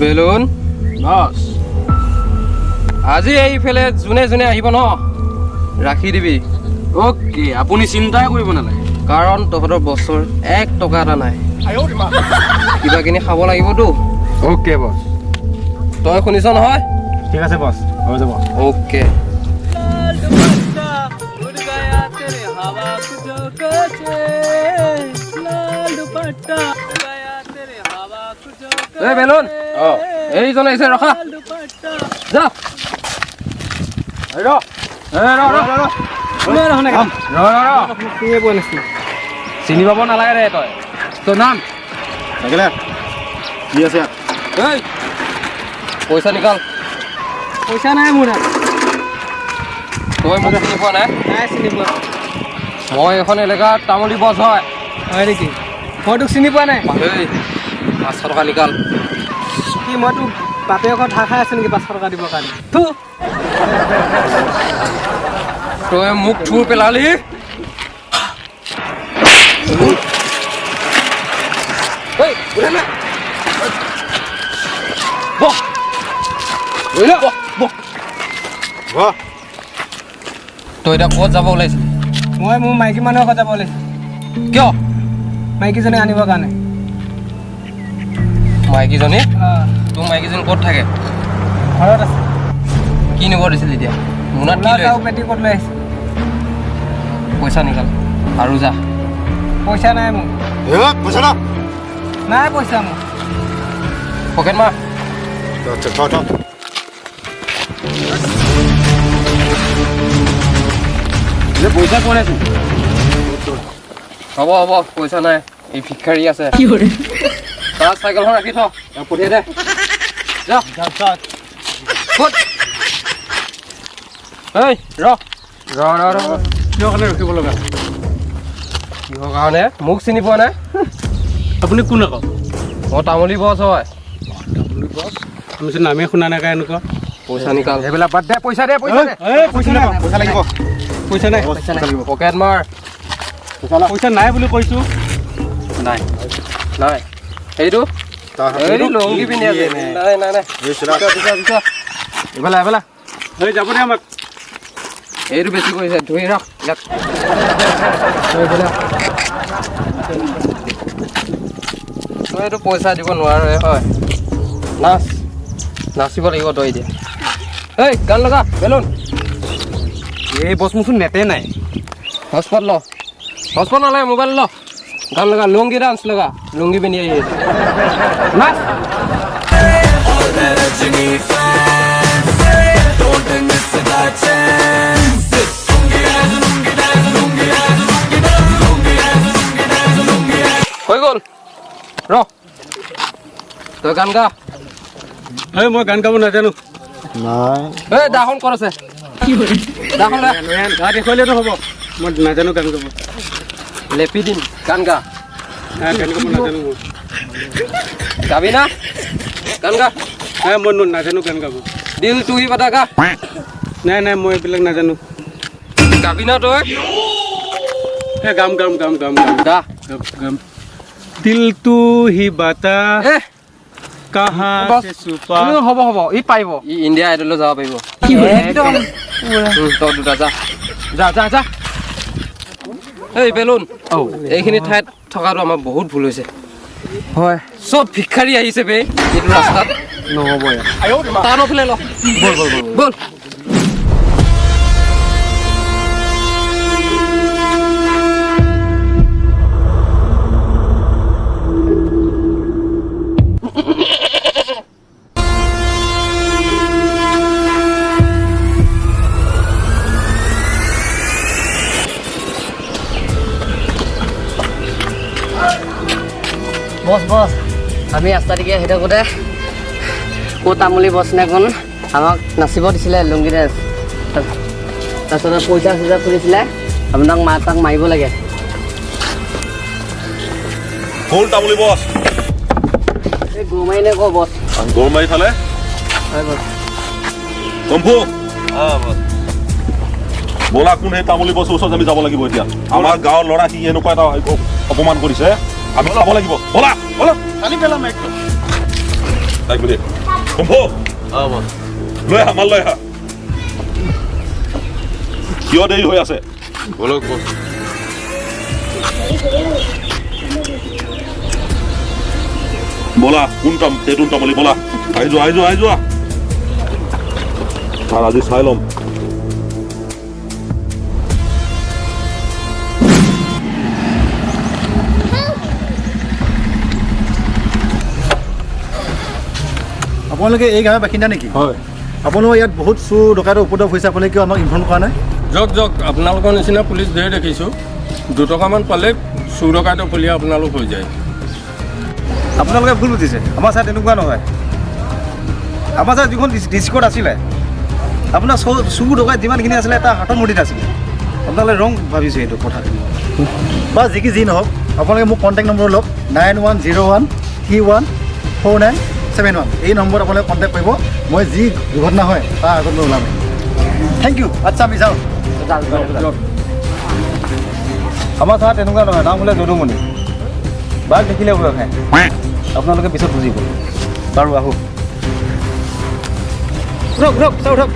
Balloon বস আজি এইফালে যোনে যোনে আহিব ন ৰাখি দিবি ওকে আপুনি চিন্তাই কৰিব নালাগে কাৰণ তহঁতৰ বছৰ 1 টকা এটা নাই কিবা কিনি খাব লাগিবতো ওকে বস তই শুনিছ নহয় ঠিক আছে বস হৈ যাব ওকে এই বেলুন এইজন আহিছে ৰখা যা চিনি পাব নালাগে দে তই তোৰ নাম কি আছে এই পইচা নিকাল পইচা নাই মোৰ তই মোক চিনি পোৱা নাই নাই চিনি পোৱা মই এখন এলেকাৰ তামুলী বছ হয় হয় নেকি মই তোক চিনি পোৱা নাই এই 500 টকা নিকাল কি মই তোক বাপেকৰ ধাৰ খাই আছে নেকি 500 টকা দিবৰ কাৰণে তই মোক থুৰ পেলালি তই এতিয়া ক'ত যাব ওলাইছিলি মই মোৰ মাইকী মানুহৰ ঘৰত যাব ওলাইছোঁ কিয় মাইকীজনী আনিবৰ কাৰণে মাইকীজনী তোৰ মাইকীজনী ক'ত থাকে ঘৰত আছে কি নিব দিছিল এতিয়া মোনাত কি লৈ আহিছ? পেটি ক'ত লৈ আহিছে পইচা নিকাল আৰু যা পইচা নাই মোৰ পইচা না নাই পইচা মোৰ পকেট মাৰ পইচা কোন আছে হ'ব হ'ব পইচা নাই এই ভিক্ষাৰী আছে তাৰ চাইকেলখন ৰাখি থ পঠিয়াই দে যা ক'ত এই ৰ কিহৰ কাৰণে ৰখিব লগা কিহৰ কাৰণে মোক চিনি পোৱা নাই আপুনি কোন আকৌ মই তামুলী বছ হয় আমি নামেই শুনা নাই এনেকুৱা পইচা নিকাল এইবিলাক বাদ দে পইচা দে পইচা দে পইচা নাই পইচা লাগিব পইচা নাই পকেট মাৰ পইচা নাই বুলি কৈছোঁ নাই নাই সেইটো এই লংগি পিন্ধি আছে নাই নাই নাই এইফালে এইফালে এই যাব দে আমাক এইটো বেছি কৰিছে ধুই ৰাখ ইয়াক তই এইটো পইচা দিব নোৱাৰে হয় নাচ নাচিব লাগিব তই এতিয়া এই গান লগা বেলুন এই বছ মোৰচোন নেটে নাই হটস্পট ল হটস্পট নালাগে মোবাইল ল গান লগা লুংগি ডান্স লগা লুংগি পিন্ধি আহি আছে নাচ হৈ গ'ল ৰ তই গান গা এই মই গান গাব নাজানো এই দাখন ক'ত আছে দাখন লে গা দেখুৱালেতো হ'ব মই নাজানো গান গাব লেপি দিম গান গা গান গাব নাজানো মই গাবি না গান গা মই নাজানো গান গাব দিল তুহি পাতা গা নাই নাই মই এইবিলাক নাজানো গাবি না তই গাম গাম গাম গাম গা গাম দিল তু হি বাতা কাহা সে ছুপা হ'ব হ'ব ই পাৰিব ই ইণ্ডিয়া আইডললৈ যাব পাৰিব একদম তই দুটা যা যা যা যা এই বেলুন এইখিনি ঠাইত থকাটো আমাৰ বহুত ভুল হৈছে হয় চব ভিক্ষাৰী আহিছে বে এইটো ৰাস্তাত নহ'ব টাউনৰ ফালে ল বল বল বল বল বছ বছ আমি ৰাস্তা দিকে আহি থাকোঁতে ক'ত তামুলী বছ নে কোন আমাক নাচিব দিছিলে লুংগি ড্ৰেছ তাৰপিছতে পইচা চইচা খুলিছিলে আপোনাক তাক মাৰিব লাগে কোন তামুলী বছ এই গৰুমাৰী নে ক' বছ গৰমাৰি ফালে হয় বছ কম্ফু ব'লা কোন সেই তামুলী বছৰ ওচৰত আমি যাব লাগিব এতিয়া আমাৰ গাঁৱৰ ল'ৰা কি এনেকুৱা এটা অপমান কৰিছে আমি চাব লাগিব ব'লা ব'লা খালি পেলাম একদম কম্পু লৈ আহা মাল লৈ আহা কিয় দেৰি হৈ আছে বলক বছ বলা কোন তেতুল তামুলী বলা আহি যোৱা তাৰ আজি চাই ল'ম আপোনালোকে এই গাঁৱৰ বাসিন্দা নেকি হয় আপোনালোকৰ ইয়াত বহুত চুৰ ডকাইতৰ উপদ্ৰৱ হৈছে আপুনি কিয় আমাক ইনফৰ্ম কৰা নাই যক আপোনালোকৰ নিচিনা পুলিচ ধেৰ দেখিছোঁ 2 টকামান পালে চুৰ ডকাইতৰ পলিয়া আপোনালোক হৈ যায় আপোনালোকে ভুল বুজিছে আমাৰ ছাৰ তেনেকুৱা নহয় আমাৰ ছাৰ যিখন ডিষ্ট্ৰিক্টত আছিলে আপোনাৰ চুৰ ডকাইত যিমানখিনি আছিলে এটা হাতৰ মুঠিত আছিলে আপোনালোকে ৰং ভাবিছে এইটো কথাখিনি বা যি কি যি নহওক আপোনালোকে মোক কণ্টেক্ট নম্বৰ লওক 9101314971 এই নম্বৰত আপোনালোকে কণ্টেক্ট কৰিব মই যি দুৰ্ঘটনা হয় তাৰ আগত মই ওলাম থেংক ইউ আচ্ছা আমি যাওঁ আমাৰ ছাৰ তেনেকুৱা নহয় নাম বোলে যদুমণি বাঘ দেখিলে ভয় খায় আপোনালোকে পিছত বুজিব বাৰু আহোঁ উঠক ছাৰ উঠক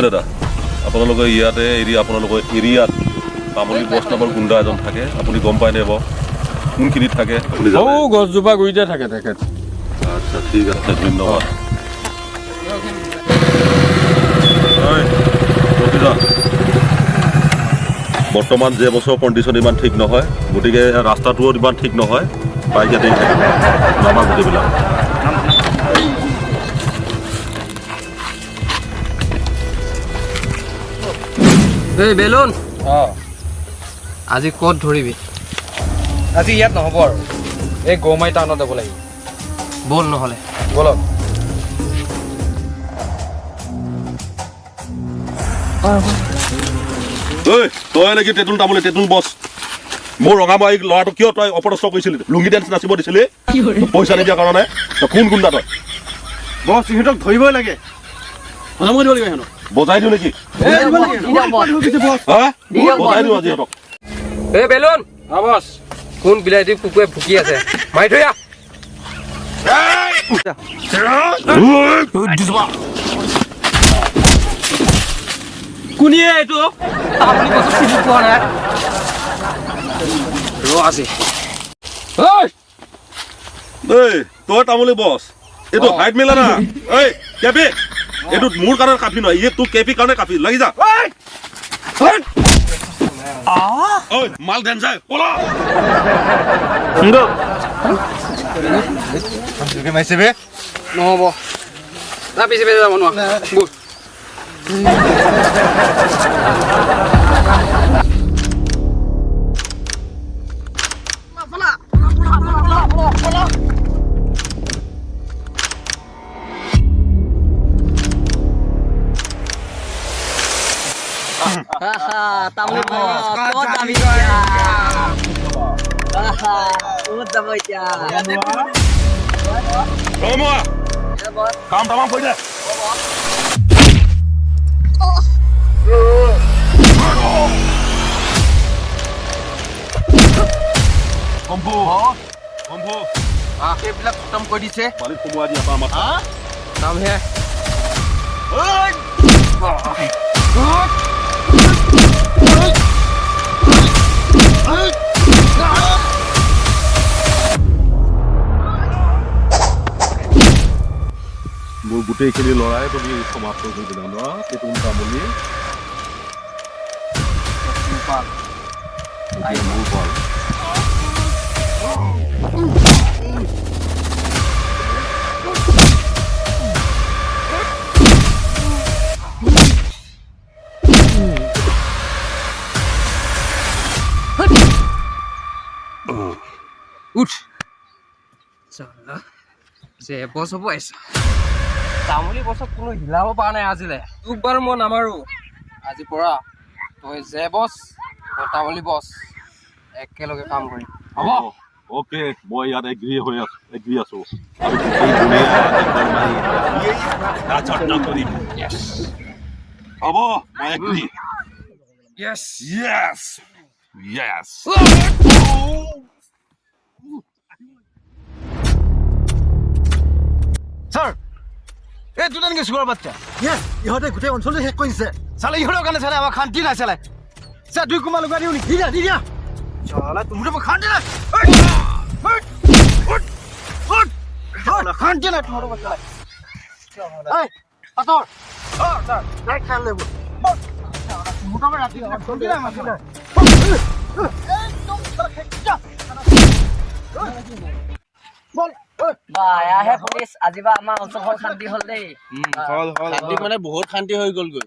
দাদা আপোনালোকৰ ইয়াতে আপোনালোকৰ এৰিয়াত তামুলী বছ নামৰ গুণ্ডা এজন থাকে আপুনি গম পাই নে কোনখিনিত থাকে গছজোপা গুৰিতে থাকে তেখেত আচ্ছা ঠিক আছে ধন্যবাদ বৰ্তমান যে বছৰ কণ্ডিশ্যন ইমান ঠিক নহয় গতিকে ৰাস্তাটোও ইমান ঠিক নহয় বাইক ইয়াতেই থাকে আমাৰ গোটেইবিলাক এই বেলুন আজি ক'ত ধৰিবি আজি ইয়াত নহ'ব আৰু এই গৌমাই টাউনত যাব লাগিব বল নহ'লে বলক তই নেকি তেতুল তামুলী তেতুল বছ মোৰ ৰঙামাই ল'ৰাটো কিয় তই অপদস্থ কৰিছিলি লুংগি ডেন্স নাচিব দিছিলি পইচা নিদিয়াৰ কাৰণে কোন গুণ্ডা তই বছ ইহঁতক ধৰিবই লাগে বজাই দিওঁ নেকি বজাই দিওঁ আজি সিহঁতক এই বেলুন বছ কোন বিলাহী কুকুৰে ভুকি আছে মাৰি থৈ আহ কোনিয়ে এইটো আপুনি বস্তু চিনি পোৱা নাই আছে তই তামুলী বছ এইটো হাইট মিলা না এই কেপি এইটো মোৰ কাৰণে কাফি নহয় ইয়ে তোৰ কেপি কাৰণে কাফি লাগি যা মাল দেন যায় পলা মাৰিছে বে নহ'ব না পিছে পিছে যাব নোৱাৰা বল তামুলী ক'ত যাবি ক'ত যাব এতিয়া কাম তামাম কৰি দে কম্পু সেইবিলাক খতম কৰি দিছে পানীত সোমোৱাই দিয়া আমাৰ কাম হে মোৰ গোটেইখিনি ল'ৰাই তুমি সমাপ্ত কৰি দিলা ন তেতুল তামুলী মোৰ পাল উঠ যে বছ হ'ব আহিছে তামুলী বছক কোনো হিলাব পৰা নাই আজিলে তোক বাৰু মই নামাৰো আজিৰ পৰা তই যে বছ তই তামুলী বছ একেলগে কাম কৰিম হ'ব অ'কে মই ইয়াত এগ্ৰী আছো হ'ব মই এগ্ৰী য়েছ য়েছ য়েছ স্যাৰ এই দুটা নাকি চোৰৰ বাচ্চা ইহঁতে গোটেই অঞ্চলটো শেষ কৰিছে চালে ইহঁতৰ কাৰণে চালে আমাৰ শান্তি নাই চালে স্যার 2 কুমা লগাই দিও নি দি দিয়া চালা তুমি তো শান্তি নাই শান্তি নাই তোমার বাচ্চা এই আতর স্যার নাই খাল লেব মোটামুটি রাখি শান্তি নাই মাসি নাই একদম খেচ্চা বল বা এয়াহে পুলিচ আজি বা আমাৰ অঞ্চলখন শান্তি হ'ল দেই শান্তি মানে বহুত শান্তি হৈ গ'লগৈ